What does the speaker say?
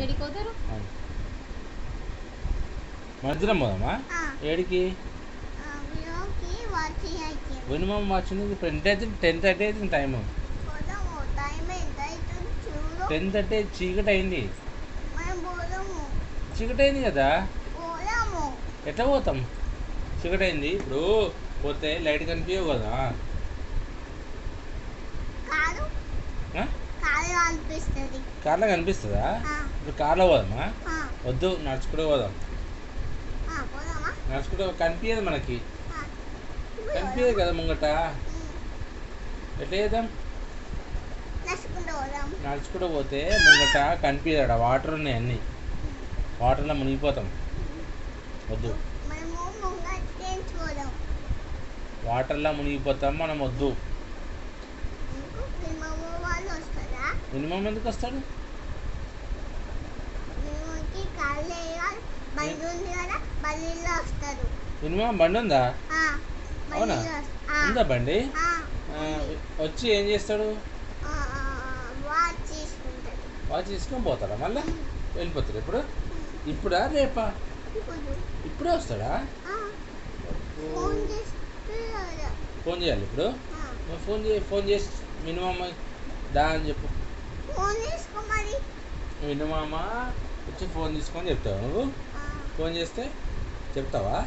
ఏడికి పోతారు? మధ్యాహ్నం పోదామా? ఏడికి? మినిమం వచ్చింది ఇప్పుడు ఎంత అవుతుంది? 10:30 అవుతుంది టైము. 10:30 చీకటి అయింది. చీకటి అయింది కదా, ఎట్లా పోతాం? చీకటి అయింది. ఇప్పుడు పోతే లైట్ కనిపించవు కదా. కార్లో కనిపిస్తుందా? ఇప్పుడు కార్లో పోదామా? వద్దు, నడుచుకుంటూ పోదాం. నడుచుకుంటూ కనిపించదు మనకి, కనిపించదు కదా ముంగట. ఎట్లా చేద్దాం? నడుచుకుంటూ పోతే ముంగట కనిపించడా, వాటర్ ఉన్నాయి అన్నీ, వాటర్లో మునిగిపోతాం. వద్దు, వాటర్లో మునిగిపోతాం మనం. వద్దు. మినిమం ఎందుకు వస్తాడు? మినిమం బండి ఉందా? అవునా, ఉందా బండి? వచ్చి ఏం చేస్తాడు? వాచ్ తీసుకొని పోతాడా? మళ్ళీ వెళ్ళిపోతాడు. ఇప్పుడు ఇప్పుడా రేపా? ఇప్పుడే వస్తాడా? ఫోన్ చేయాలి ఇప్పుడు. ఫోన్ చేసి మినిమమ్ దా అని చెప్పు. మినిమమ్మా వచ్చి ఫోన్ తీసుకొని చెప్తావా నువ్వు? ఫోన్ చేస్తే చెప్తావా?